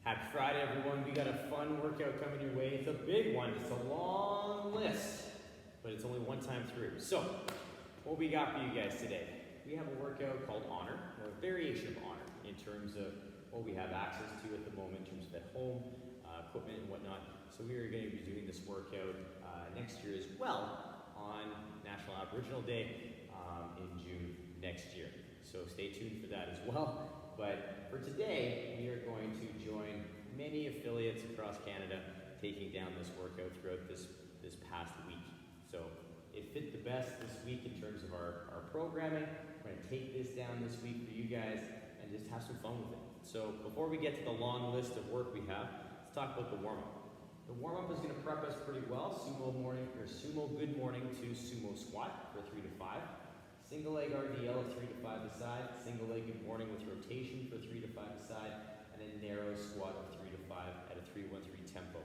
Happy Friday, everyone. We got a fun workout coming your way. It's a big one. It's a long list, but it's only one time through. So, what we got for you guys today? We have a workout called Honor, or a variation of Honor, in terms of what we have access to at the moment, in terms of at home, equipment and whatnot. So we are going to be doing this workout next year as well on National Aboriginal Day in June next year. So stay tuned for that as well. But for today, we are going to join many affiliates across Canada taking down this workout throughout this past week. So it fit the best this week in terms of our programming. We're going to take this down this week for you guys and just have some fun with it. So before we get to the long list of work we have, let's talk about the warm-up. The warm-up is going to prep us pretty well. Sumo good morning to sumo squat for 3 to 5. Single leg RDL of 3 to 5 aside, single leg good morning with rotation for 3 to 5 aside, and then narrow squat of 3 to 5 at a 3-1-3 tempo.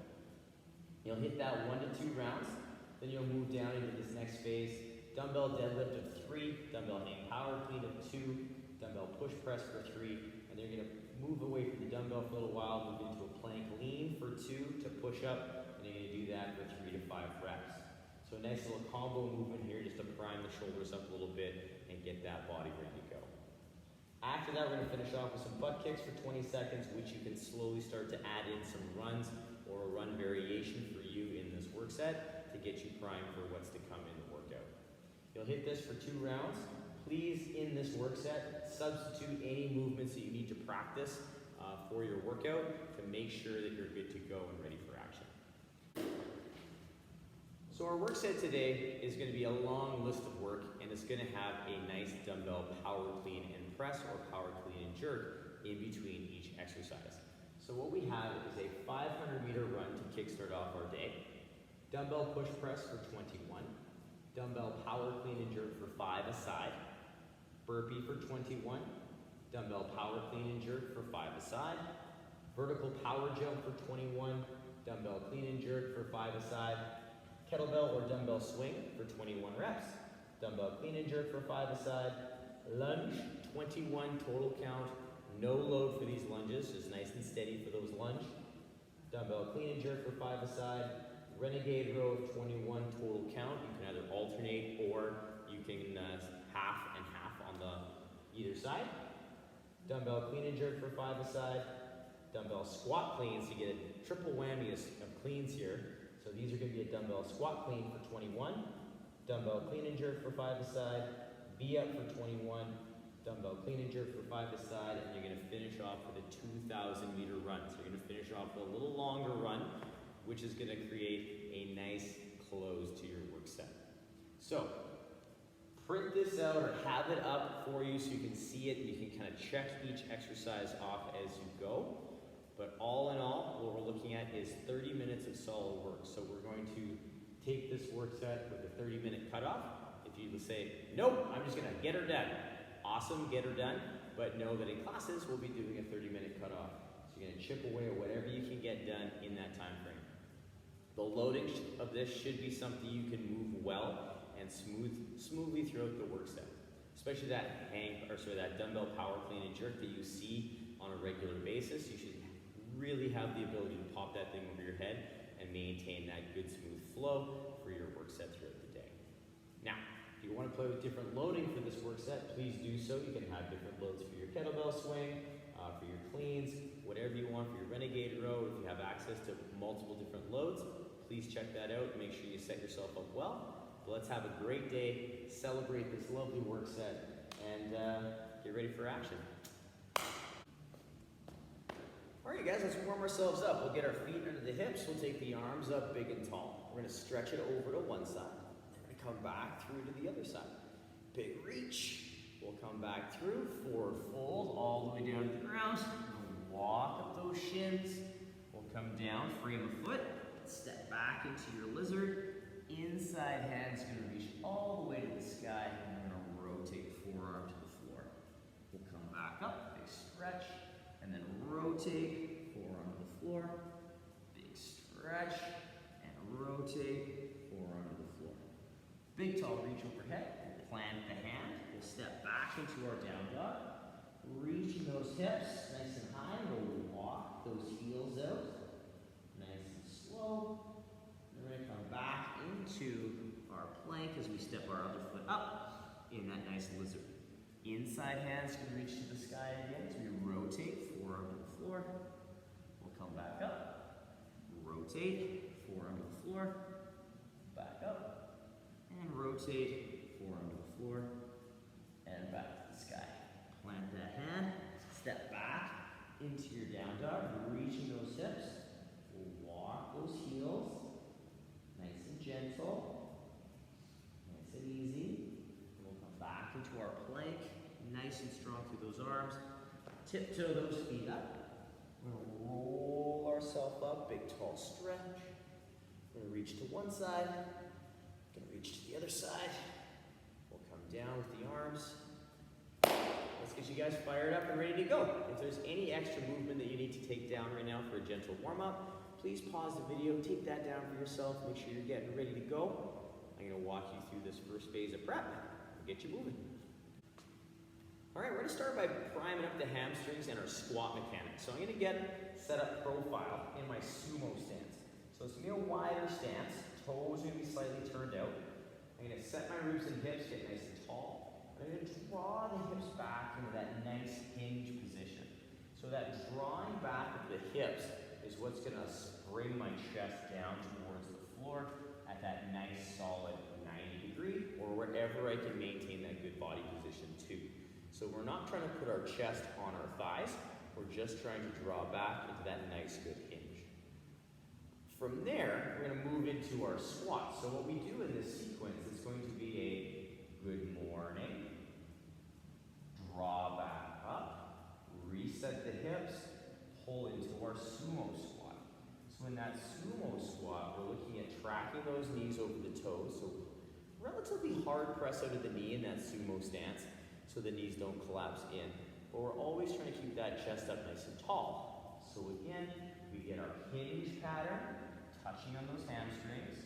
You'll hit that 1 to 2 rounds, then you'll move down into this next phase. Dumbbell deadlift of 3, dumbbell hang power clean of 2, dumbbell push press for 3, and then you're going to move away from the dumbbell for a little while, move into a plank lean for 2 to push up, and you're going to do that for 3 to 5 reps. So a nice little combo movement here just to prime the shoulders up a little bit and get that body ready to go. After that, we're going to finish off with some butt kicks for 20 seconds, which you can slowly start to add in some runs or a run variation for you in this work set to get you primed for what's to come in the workout. You'll hit this for 2 rounds. Please, in this work set, substitute any movements that you need to practice for your workout to make sure that you're good to go and ready for action. So our work set today is going to be a long list of work, and it's going to have a nice dumbbell power clean and press or power clean and jerk in between each exercise. So what we have is a 500-meter run to kickstart off our day, dumbbell push press for 21, dumbbell power clean and jerk for 5 aside, burpee for 21, dumbbell power clean and jerk for 5 aside, vertical power jump for 21, dumbbell clean and jerk for 5 aside, kettlebell or dumbbell swing for 21 reps, dumbbell clean and jerk for 5 aside, lunge, 21 total count, no load for these lunges, just nice and steady for those lunge, dumbbell clean and jerk for 5 aside, Renegade Row of 21 total count. You can either alternate or you can half and half on either side, dumbbell clean and jerk for 5 aside, dumbbell squat cleans. You get a triple whammy of cleans here. So these are going to be a dumbbell squat clean for 21, dumbbell clean and jerk for 5 aside, V up for 21, dumbbell clean and jerk for 5 aside, and you're going to finish off with a 2,000-meter run. So you're going to finish off with a little longer run, which is going to create a nice close to your work set. So print this out or have it up for you so you can see it and you can kind of check each exercise off as you go. But all in all, what we're looking at is 30 minutes of solid work. So we're going to take this work set with a 30-minute cutoff. If you say, nope, I'm just gonna get her done. Awesome, get her done. But know that in classes, we'll be doing a 30-minute cutoff. So you're gonna chip away at whatever you can get done in that time frame. The loading of this should be something you can move well and smoothly throughout the work set. Especially that dumbbell power clean and jerk that you see on a regular basis. You should really have the ability to pop that thing over your head and maintain that good smooth flow for your work set throughout the day. Now, if you want to play with different loading for this work set, please do so. You can have different loads for your kettlebell swing, for your cleans, whatever you want for your Renegade Row. If you have access to multiple different loads, please check that out. Make sure you set yourself up well. But let's have a great day, celebrate this lovely work set, and get ready for action. Alright guys, let's warm ourselves up. We'll get our feet under the hips. We'll take the arms up big and tall. We're going to stretch it over to one side. We're going to come back through to the other side. Big reach. We'll come back through. Forward fold all the way down to the ground. We'll walk up those shins. We'll come down, frame a foot. Step back into your lizard. Inside hand's going to reach all the way to the sky. And we're going to rotate forearm to the floor. We'll come back up. Big stretch. And then rotate, forearm to the floor, big stretch, and rotate, forearm to the floor. Big tall reach overhead, we'll plant the hand, we'll step back into our down dog, reaching those hips nice and high, we'll walk those heels in that nice lizard. Inside hand's going to reach to the sky again as we rotate, forearm to the floor. We'll come back up, rotate, forearm to the floor, back up, and rotate, forearm to the floor, and back to the sky. Plant that hand, step back into your down dog, reaching those hips. We'll walk those heels, nice and gentle, nice and easy. We'll come back into our plank, nice and strong through those arms. Tiptoe those feet up. We're going to roll ourselves up, big tall stretch. We're going to reach to one side, going to reach to the other side. We'll come down with the arms. Let's get you guys fired up and ready to go. If there's any extra movement that you need to take down right now for a gentle warm-up, please pause the video, take that down for yourself, make sure you're getting ready to go. I'm going to walk you through this first phase of prep and get you moving. All right, we're going to start by priming up the hamstrings and our squat mechanics. So I'm going to get set up profile in my sumo stance. So it's going to be a wider stance, toes are going to be slightly turned out. I'm going to set my ribs and hips, get nice and tall. I'm going to draw the hips back into that nice hinge position. So that drawing back of the hips is what's going to spring my chest down towards the floor at that nice solid 90 degree or wherever I can maintain that good body position too. So we're not trying to put our chest on our thighs, we're just trying to draw back into that nice good hinge. From there, we're going to move into our squat. So what we do in this sequence is going to be a good morning, draw back up, reset the hips, pull into our sumo squat. So in that sumo squat, we're looking at tracking those knees over the toes. So relatively hard press out of the knee in that sumo stance so the knees don't collapse in. But we're always trying to keep that chest up nice and tall. So again, we get our hinge pattern, touching on those hamstrings,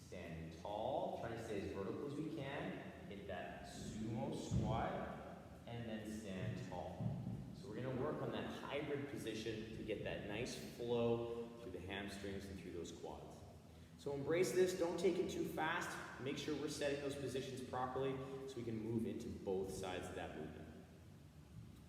standing tall, trying to stay as vertical as we can, hit that sumo squat, and then stand tall. So we're going to work on that hybrid position to get that nice flow through the hamstrings and through those quads. So embrace this, don't take it too fast, make sure we're setting those positions properly so we can move into both sides of that movement.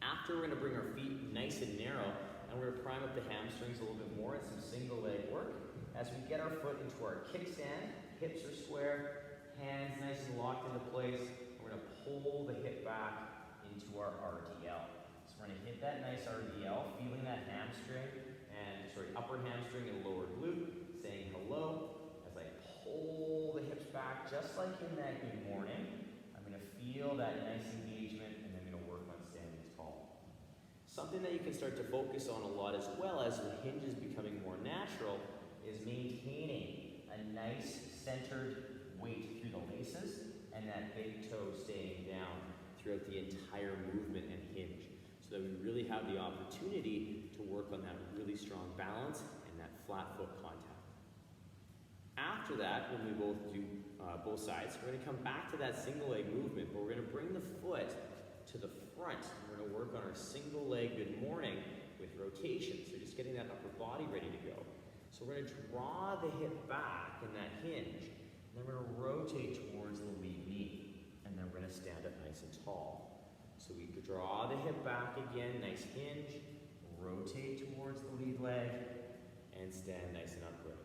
After, we're going to bring our feet nice and narrow, and we're going to prime up the hamstrings a little bit more in some single leg work. As we get our foot into our kickstand, hips are square, hands nice and locked into place. We're going to pull the hip back into our RDL. So we're going to hit that nice RDL, feeling that hamstring, upper hamstring and lower glute, saying hello. As I pull the hips back, just like in that good morning, I'm going to feel that nice engagement, and I'm going to work on standing tall. Something that you can start to focus on a lot as well as the hinge is becoming more natural is maintaining a nice centered weight through the laces and that big toe staying down throughout the entire movement and hinge, so that we really have the opportunity to work on that really strong balance and that flat foot contact. After that, when we both do both sides, we're going to come back to that single leg movement, but we're going to bring the foot to the front. We're going to work on our single leg good morning with rotation, so just getting that upper body ready to go. So we're going to draw the hip back in that hinge, and then we're going to rotate towards the lead knee, and then we're going to stand up nice and tall. So we draw the hip back again, nice hinge, rotate towards the lead leg, and stand nice and upright.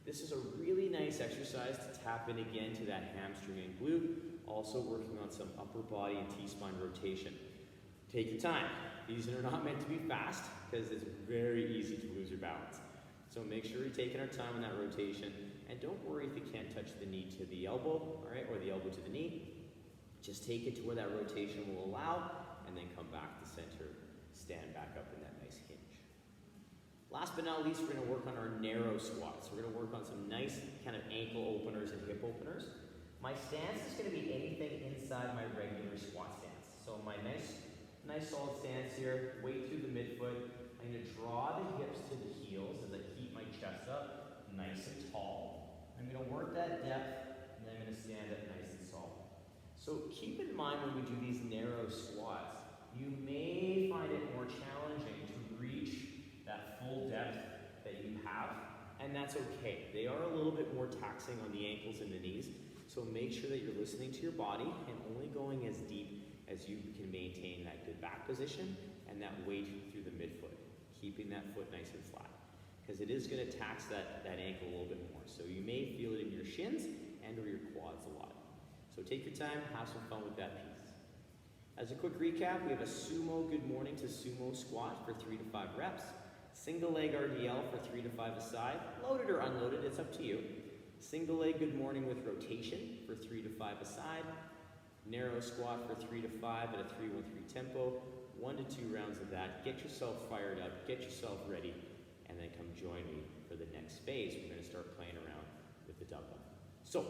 This is a really nice exercise to tap in again to that hamstring and glute, also working on some upper body and T-spine rotation. Take your time. These are not meant to be fast because it's very easy to lose your balance. So make sure you're taking our time on that rotation, and don't worry if you can't touch the knee to the elbow, all right, or the elbow to the knee. Just take it to where that rotation will allow, and then come back to center, stand back up in that nice hinge. Last but not least, we're going to work on our narrow squats. We're going to work on some nice kind of ankle openers and hip openers. My stance is going to be anything inside my regular squat stance. So my nice solid stance here, weight through the midfoot. I'm going to draw the hips to the heels as I keep my chest up nice and tall. I'm going to work that depth, and then I'm going to stand up nice and solid. So keep in mind when we do these narrow squats, you may find it more challenging to reach that full depth that you have, and that's okay. They are a little bit more taxing on the ankles and the knees, so So make sure that you're listening to your body and only going as deep as you can maintain that good back position and that weight through the midfoot, keeping that foot nice and flat. Because it is going to tax that ankle a little bit more. So you may feel it in your shins and or your quads a lot. So take your time, have some fun with that piece. As a quick recap, we have a Sumo good morning to Sumo squat for 3 to 5 reps. Single leg RDL for 3 to 5 a side. Loaded or unloaded, it's up to you. Single leg good morning with rotation for 3 to 5 a side. Narrow squat for 3 to 5 at a 3-1-3 tempo. 1 to 2 rounds of that. Get yourself fired up, get yourself ready, and then come join me for the next phase. We're going to start playing around with the dumbbell. So,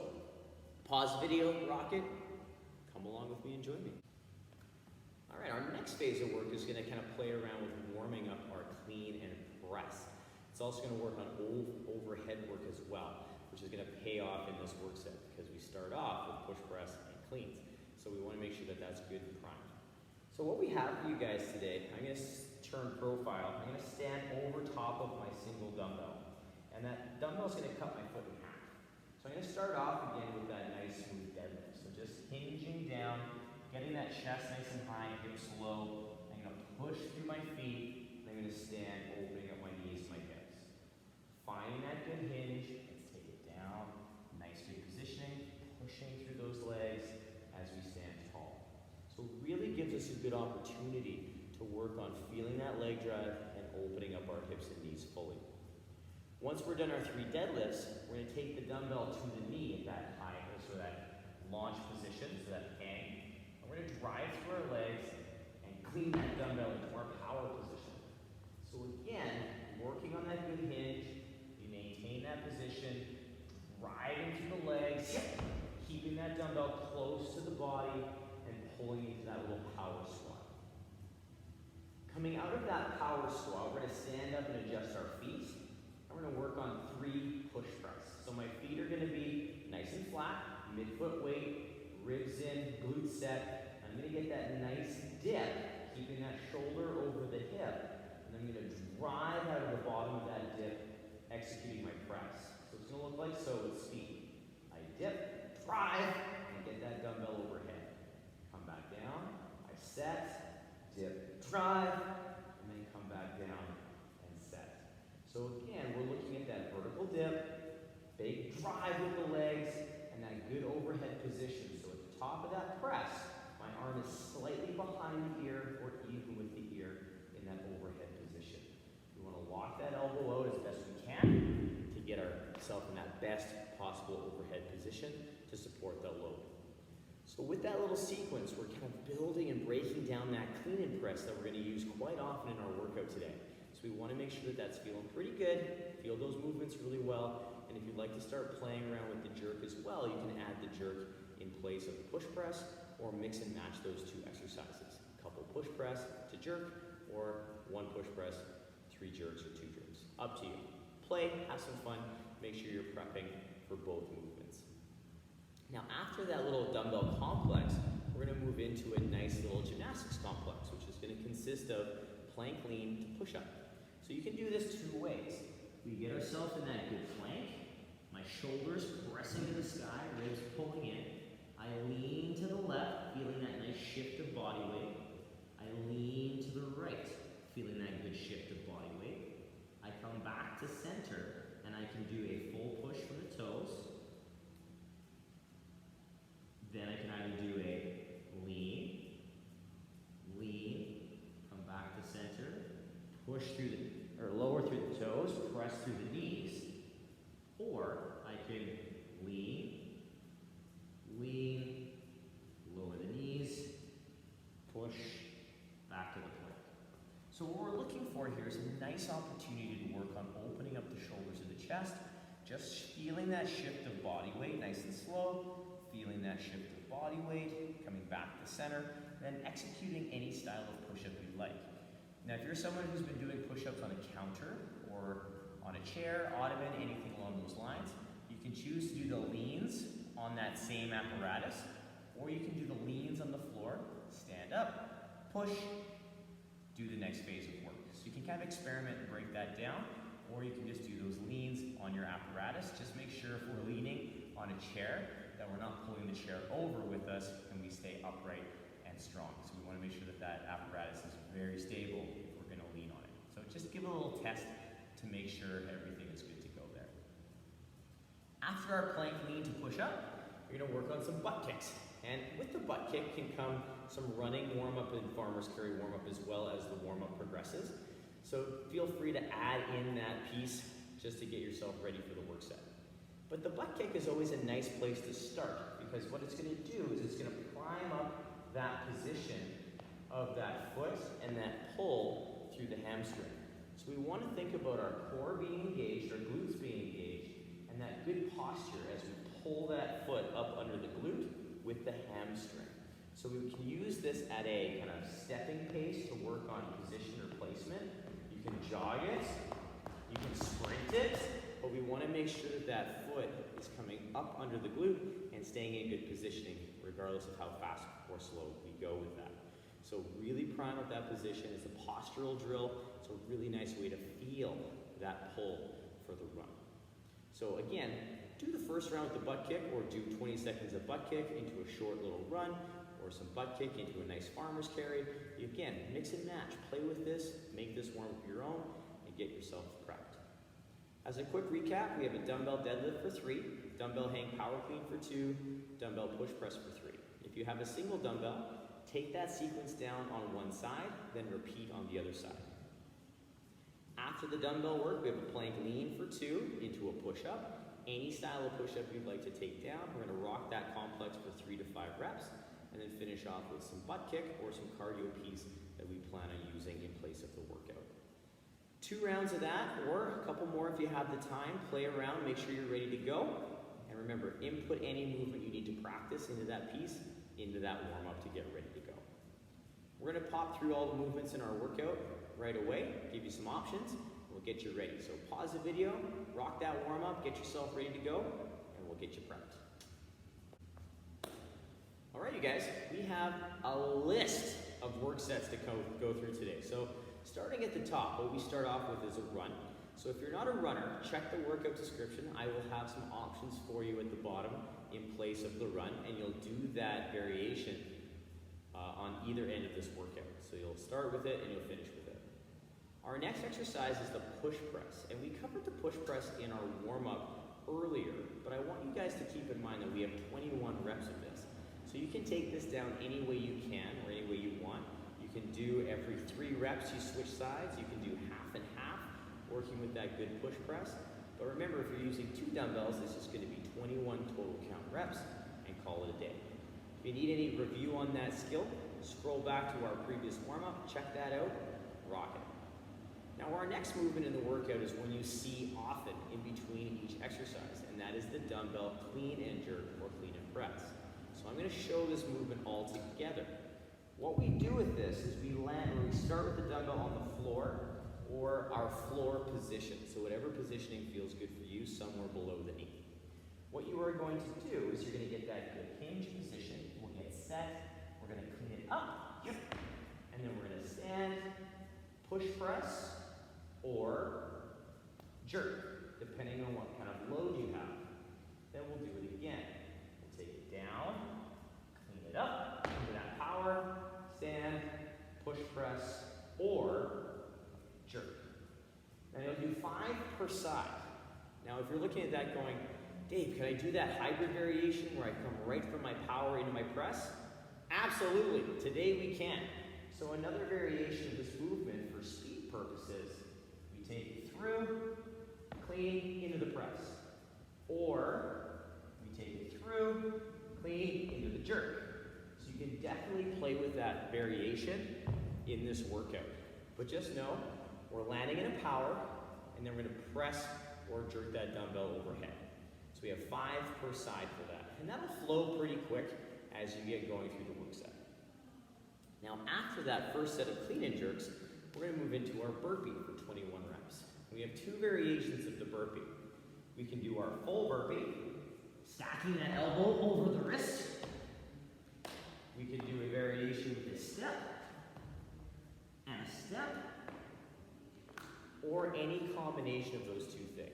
pause the video, rock it, come along with me and join me. All right, our next phase of work is going to kind of play around with warming up our clean and press. It's also going to work on overhead work as well, which is going to pay off in this work set because we start off with push press and cleans. So we want to make sure that that's good and primed. So what we have for you guys today, I'm going to turn profile. I'm going to stand over top of my single dumbbell. And that dumbbell is going to cut my foot in half. So I'm going to start off again with that nice smooth deadlift. So just hinging down, getting that chest nice and high, hips low. I'm going to push through my feet. And I'm going to stand, opening up my knees, my hips. Finding that good hinge. Let's take it down. Nice good positioning. Pushing through those legs as we stand tall. So it really gives us a good opportunity to work on feeling that leg drive and opening up our hips and knees fully. Once we're done our 3 deadlifts, we're going to take the dumbbell to the knee at that high, so that launch position, so that hang. And we're going to drive through our legs and clean that dumbbell into our power position. So again, working on that good hinge, you maintain that position, driving through the legs, keeping that dumbbell close to the body, and pulling into that little power squat. Coming out of that power squat, we're going to stand up and adjust our feet. And we're going to work on 3 push press. So my feet are going to be nice and flat, midfoot weight, ribs in, glutes set. I'm going to get that nice dip, keeping that shoulder over the hip. And I'm going to drive out of the bottom of that dip, executing my press. So it's going to look like so with speed. I dip, drive, and get that dumbbell overhead. Come back down, I set, dip, drive, and then come back down and set. So again, we're looking at that vertical dip, big drive with the legs, and that good overhead position. So at the top of that press, my arm is slightly behind the ear or even with the ear in that overhead position. We want to lock that elbow out as best we can to get ourselves in that best possible overhead position to support that load. So with that little sequence, we're kind of building and breaking down that clean and press that we're going to use quite often in our workout today. So we want to make sure that that's feeling pretty good, feel those movements really well, and if you'd like to start playing around with the jerk as well, you can add the jerk in place of the push press or mix and match those 2 exercises. A couple push press to jerk or 1 push press, 3 jerks or 2 jerks. Up to you. Play, have some fun, make sure you're prepping for both movements. Now after that little dumbbell complex, we're going to move into a nice little gymnastics complex, which is going to consist of plank lean to push up. So you can do this 2 ways. We get ourselves in that good plank, my shoulders pressing to the sky, ribs pulling in. I lean to the left, feeling that nice shift of body weight. I lean to the right, feeling that good shift of body weight. I come back to center, and I can do a full push from the toes. Then I can either do a lean, come back to center, push through or lower through the toes, press through the knees, or I can lean, lower the knees, push, back to the plank. So what we're looking for here is a nice opportunity to work on opening up the shoulders and the chest, just feeling that shift of body weight, nice and slow, feeling that shift of body weight, coming back to center, then executing any style of push-up you'd like. Now, if you're someone who's been doing push-ups on a counter or on a chair, ottoman, anything along those lines, you can choose to do the leans on that same apparatus, or you can do the leans on the floor, stand up, push, do the next phase of work. So you can kind of experiment and break that down, or you can just do those leans on your apparatus. Just make sure if we're leaning on a chair, that we're not pulling the chair over with us, and we stay upright and strong. So we want to make sure that that apparatus is very stable if we're going to lean on it. So just give it a little test to make sure everything is good to go there. After our plank lean to push up, you're going to work on some butt kicks. And with the butt kick can come some running warm-up and farmer's carry warm-up as well as the warm-up progresses. So feel free to add in that piece just to get yourself ready for the work set. But the butt kick is always a nice place to start, because what it's going to do is it's going to prime up that position of that foot and that pull through the hamstring. So we want to think about our core being engaged, our glutes being engaged, and that good posture as we pull that foot up under the glute with the hamstring. So we can use this at a kind of stepping pace to work on position or placement. You can jog it, you can sprint it, but we want to make sure that that foot is coming up under the glute and staying in good positioning, regardless of how fast or slow we go with that. So really prime up that position. It's a postural drill. It's a really nice way to feel that pull for the run. So again, do the first round with the butt kick, or do 20 seconds of butt kick into a short little run, or some butt kick into a nice farmer's carry. Again, mix and match. Play with this, make this warm up your own, and get yourself prepped. As a quick recap, we have a dumbbell deadlift for 3, dumbbell hang power clean for 2, dumbbell push press for 3. If you have a single dumbbell, take that sequence down on one side, then repeat on the other side. After the dumbbell work, we have a plank lean for 2 into a push-up. Any style of push-up you'd like to take down. We're going to rock that complex for 3 to 5 reps, and then finish off with some butt kick or some cardio piece that we plan on using in place of the workout. 2 rounds of that, or a couple more if you have the time. Play around, make sure you're ready to go. And remember, input any movement you need to practice into that piece, into that warm-up to get ready to go. We're going to pop through all the movements in our workout right away, give you some options, and we'll get you ready. So pause the video, rock that warm-up, get yourself ready to go, and we'll get you prepped. All right, you guys, we have a list of work sets to go through today. So starting at the top, what we start off with is a run. So if you're not a runner, check the workout description. I will have some options for you at the bottom in place of the run, and you'll do that variation on either end of this workout. So you'll start with it and you'll finish with it. Our next exercise is the push press, and we covered the push press in our warm-up earlier, but I want you guys to keep in mind that we have 21 reps of this. So you can take this down any way you can or any way you want. You can do every 3 reps, you switch sides. You can do half and half, working with that good push press. But remember, if you're using 2 dumbbells, this is going to be 21 total count reps, and call it a day. If you need any review on that skill, scroll back to our previous warm-up, check that out, rock it. Now our next movement in the workout is one you see often in between each exercise, and that is the dumbbell clean and jerk or clean and press. So I'm going to show this movement all together. What we do with this is we start with the dumbbell on the floor or our floor position. So whatever positioning feels good for you, somewhere below the knee. What you are going to do is you're going to get that good hinge position. We'll get set. We're going to clean it up. Yep. And then we're going to stand, push press, or jerk, depending on what kind of load you have. Then we'll do it again. We'll take it down, clean it up, into that power, stand, push press, or jerk. Now you'll do 5 per side. Now if you're looking at that going, Dave, can I do that hybrid variation where I come right from my power into my press? Absolutely, today we can. So another variation of this movement for speed purposes, we take it through, clean, into the press. Or we take it through, clean, into the jerk. So you can definitely play with that variation in this workout. But just know, we're landing in a power, and then we're going to press or jerk that dumbbell overhead. So we have 5 per side for that. And that'll flow pretty quick as you get going through the work set. Now after that first set of clean and jerks, we're going to move into our burpee for 21 reps. We have 2 variations of the burpee. We can do our full burpee, stacking that elbow over the wrist. We can do a variation with a step and a step, or any combination of those 2 things.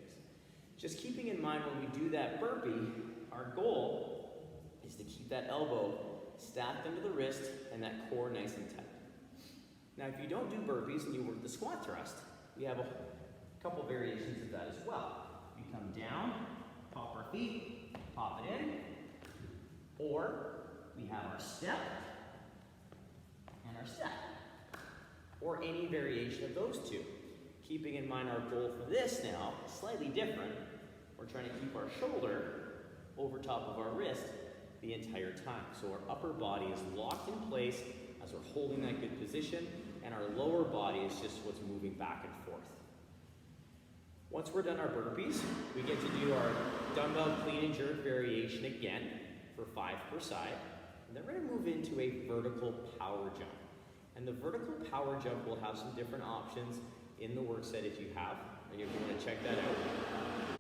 Just keeping in mind when we do that burpee, our goal is to keep that elbow stacked under the wrist and that core nice and tight. Now, if you don't do burpees and you work the squat thrust, we have a couple variations of that as well. We come down, pop our feet, pop it in, or we have our step and our step, or any variation of those two. Keeping in mind our goal for this now, slightly different. We're trying to keep our shoulder over top of our wrist the entire time. So our upper body is locked in place as we're holding that good position, and our lower body is just what's moving back and forth. Once we're done our burpees, we get to do our dumbbell clean and jerk variation again for 5 per side. And then we're going to move into a vertical power jump. And the vertical power jump will have some different options in the work set if you have, and if you want to check that out.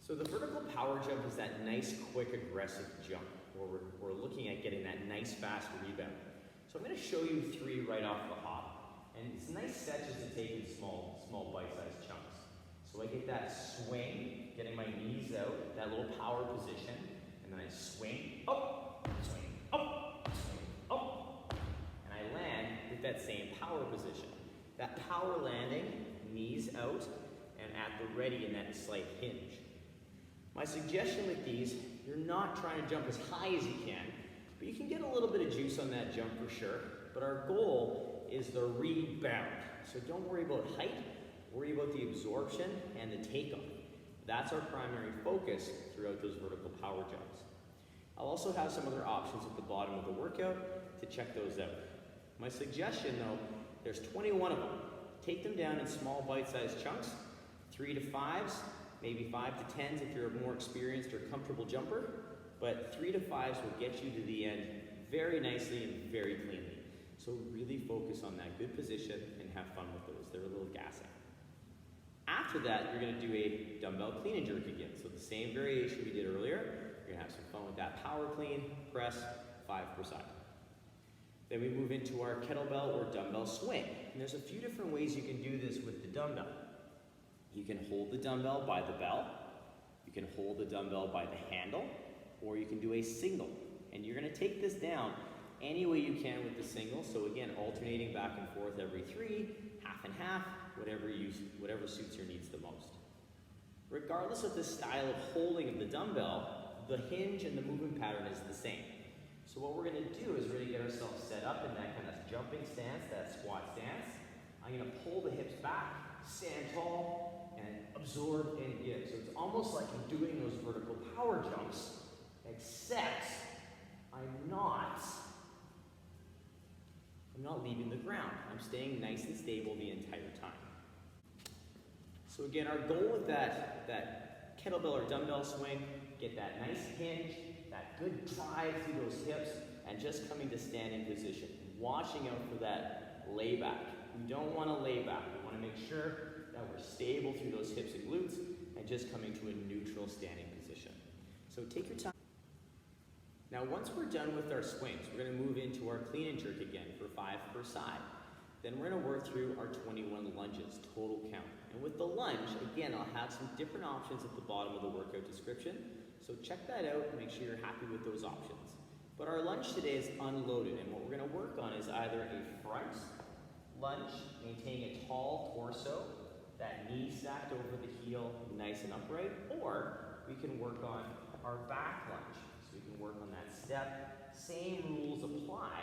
So the vertical power jump is that nice, quick, aggressive jump where we're looking at getting that nice, fast rebound. So I'm going to show you 3 right off the hop. And it's nice sets just to take in small bite-sized chunks. So I get that swing, getting my knees out, that little power position, and then I swing up, swing up, swing up, and I land with that same power position. That power landing, knees out, and at the ready in that slight hinge. My suggestion with these, you're not trying to jump as high as you can, but you can get a little bit of juice on that jump for sure. But our goal is the rebound. So don't worry about height, worry about the absorption and the takeoff. That's our primary focus throughout those vertical power jumps. I'll also have some other options at the bottom of the workout to check those out. My suggestion though, there's 21 of them. Take them down in small bite-sized chunks, 3 to 5s, maybe 5 to 10s if you're a more experienced or comfortable jumper, but 3 to 5s will get you to the end very nicely and very cleanly. So really focus on that good position and have fun with those. They're a little gassing. After that, you're going to do a dumbbell clean and jerk again. So the same variation we did earlier. You're going to have some fun with that power clean, press, 5 per side. Then we move into our kettlebell or dumbbell swing. And there's a few different ways you can do this with the dumbbell. You can hold the dumbbell by the bell, you can hold the dumbbell by the handle, or you can do a single. And you're going to take this down any way you can with the single. So again, alternating back and forth every 3, half and half, whatever suits your needs the most. Regardless of the style of holding of the dumbbell, the hinge and the movement pattern is the same. So what we're going to do is really get ourselves set up in that kind of jumping stance, that squat stance. I'm going to pull the hips back, stand tall, and absorb and give. So it's almost like I'm doing those vertical power jumps, except I'm not leaving the ground. I'm staying nice and stable the entire time. So again, our goal with that kettlebell or dumbbell swing, get that nice hinge, that good drive through those hips, and just coming to standing position. Watching out for that layback. We don't want to lay back. We want to make sure that we're stable through those hips and glutes and just coming to a neutral standing position. So take your time. Now once we're done with our swings, we're going to move into our clean and jerk again for 5 per side. Then we're going to work through our 21 lunges, total count. And with the lunge, again, I'll have some different options at the bottom of the workout description. So check that out and make sure you're happy with those options. But our lunge today is unloaded, and what we're going to work on is either a front lunge, maintaining a tall torso, that knee stacked over the heel, nice and upright, or we can work on our back lunge. So we can work on that step. Same rules apply,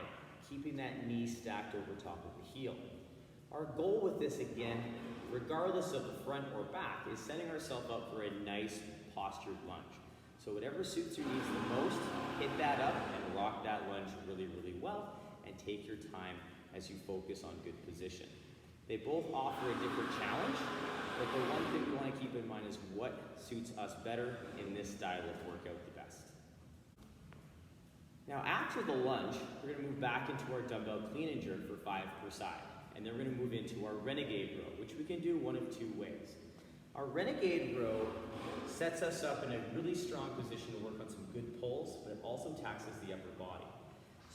keeping that knee stacked over top of the heel. Our goal with this, again, regardless of the front or back, is setting ourselves up for a nice postured lunge. So whatever suits your needs the most, hit that up and rock that lunge really, really well, and take your time as you focus on good position. They both offer a different challenge, but the one thing we want to keep in mind is what suits us better in this style of workout the best. Now after the lunge, we're going to move back into our dumbbell clean and jerk for 5 per side. And then we're going to move into our Renegade Row, which we can do one of 2 ways. Our Renegade Row sets us up in a really strong position to work on some good pulls, but it also taxes the upper body.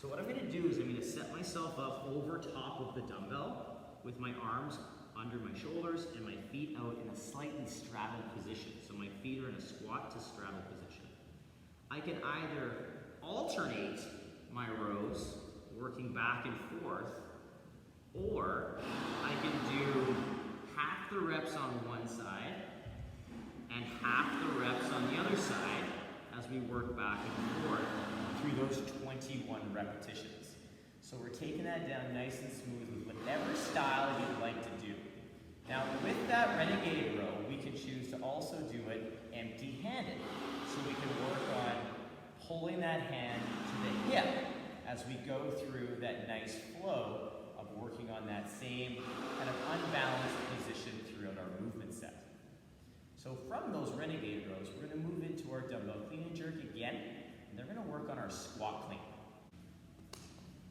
So what I'm going to do is I'm going to set myself up over top of the dumbbell with my arms under my shoulders and my feet out in a slightly straddled position. So my feet are in a squat to straddle position. I can either alternate my rows, working back and forth, or I can do half the reps on one side and half the reps on the other side as we work back and forth through those 21 repetitions. So we're taking that down nice and smooth with whatever style you'd like to do. Now with that Renegade Row, we can choose to also do it empty-handed. So we can work on pulling that hand to the hip as we go through that nice flow of working on that same kind of unbalanced position throughout our movement set. So from those Renegade Rows, we're going to move into our dumbbell clean and jerk again, and they're going to work on our squat clean.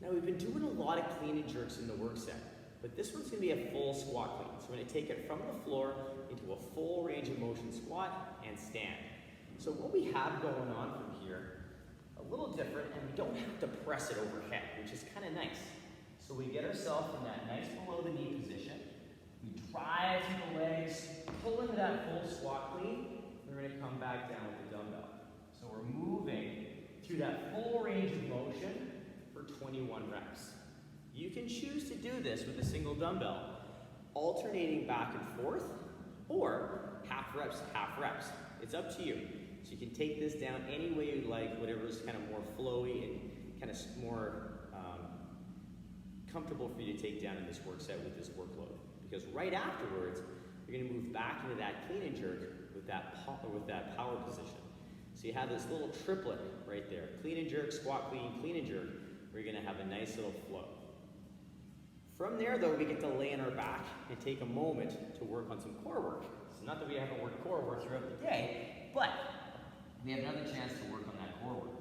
Now we've been doing a lot of clean and jerks in the work set, but this one's going to be a full squat clean. So we're going to take it from the floor into a full range of motion squat and stand. So what we have going on from here, a little different, and we don't have to press it overhead, which is kind of nice. So we get ourselves in that nice below the knee position. We drive through the legs, pull into that full squat clean. We're going to come back down with the dumbbell. So we're moving through that full range of motion for 21 reps. You can choose to do this with a single dumbbell, alternating back and forth, or half reps, half reps. It's up to you. So you can take this down any way you'd like, whatever's kind of more flowy and kind of more comfortable for you to take down in this work set with this workload. Because right afterwards, you're going to move back into that clean and jerk with that power position. So you have this little triplet right there. Clean and jerk, squat clean and jerk, where you're going to have a nice little flow. From there though, we get to lay on our back and take a moment to work on some core work. So not that we haven't worked core work throughout the day, but we have another chance to work on that core work.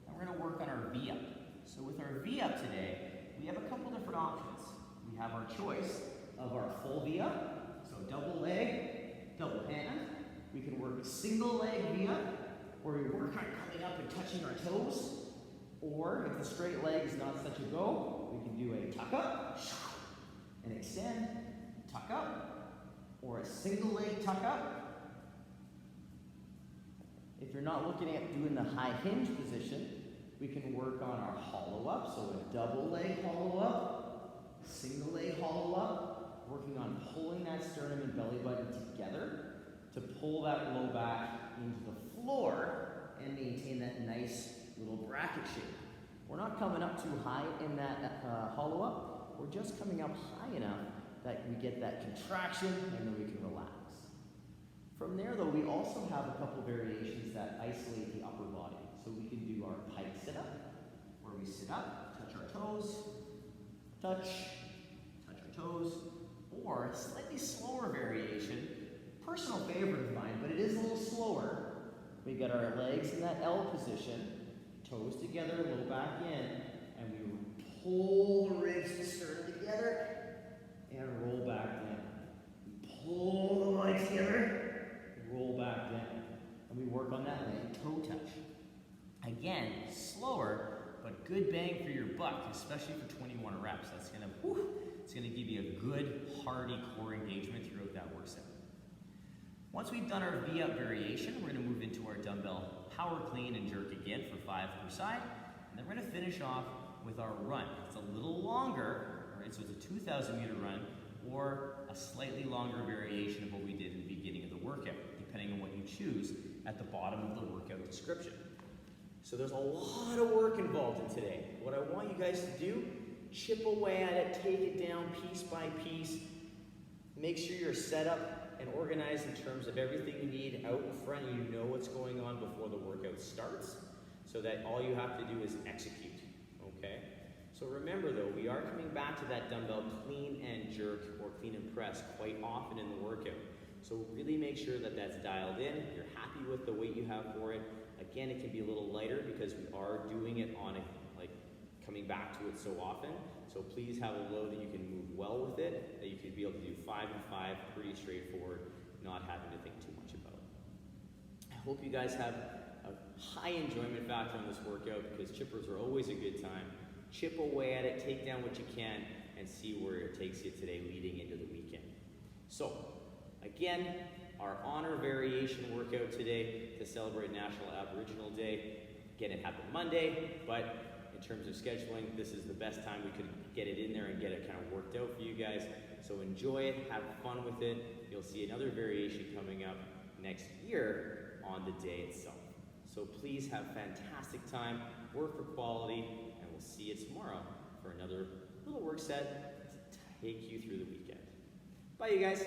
And we're going to work on our V-up. So with our V-up today, we have a couple different options. We have our choice of our full V-up, so double leg, double hand. We can work single leg V-up, where we work on coming up and touching our toes. Or if the straight leg is not such a go, we can do a tuck up and extend, tuck up, or a single leg tuck up. If you're not looking at doing the high hinge position, we can work on our hollow up, so a double leg hollow up, single leg hollow up, working on pulling that sternum and belly button together to pull that low back into the floor and maintain that nice little bracket shape. We're not coming up too high in that hollow up, we're just coming up high enough that we get that contraction and then we can relax. From there though, we also have a couple variations that isolate the upper body. So we can do our pike sit-up, where we sit up, touch our toes, touch our toes, or a slightly slower variation, personal favorite of mine, but it is a little slower. We get our legs in that L position, toes together, low back in, and we pull the ribs and sternum together, and roll back down. We pull the legs together, roll back down. And we work on that leg toe touch. Again, slower, but good bang for your buck, especially for 21 reps. That's gonna, it's gonna give you a good, hearty core engagement throughout that work set. Once we've done our V-up variation, we're gonna move into our dumbbell power clean and jerk again for 5 per side. And then we're gonna finish off with our run. It's a little longer, all right, so it's a 2,000 meter run, or a slightly longer variation of what we did in the beginning of the workout, depending on what you choose at the bottom of the workout description. So there's a lot of work involved in today. What I want you guys to do, chip away at it, take it down piece by piece. Make sure you're set up and organized in terms of everything you need out in front and you know what's going on before the workout starts, so that all you have to do is execute, okay? So remember though, we are coming back to that dumbbell clean and jerk or clean and press quite often in the workout. So really make sure that that's dialed in, you're happy with the weight you have for it. Again, it can be a little lighter because we are doing it on coming back to it so often. So please have a load that you can move well with it, that you can be able to do 5 and 5, pretty straightforward, not having to think too much about it. I hope you guys have a high enjoyment factor on this workout, because chippers are always a good time. Chip away at it, take down what you can, and see where it takes you today leading into the weekend. So, again, our honor variation workout today to celebrate National Aboriginal Day. Again, it happened Monday, but in terms of scheduling, this is the best time we could get it in there and get it kind of worked out for you guys. So enjoy it, have fun with it. You'll see another variation coming up next year on the day itself. So please have fantastic time, work for quality, and we'll see you tomorrow for another little work set to take you through the weekend. Bye, you guys.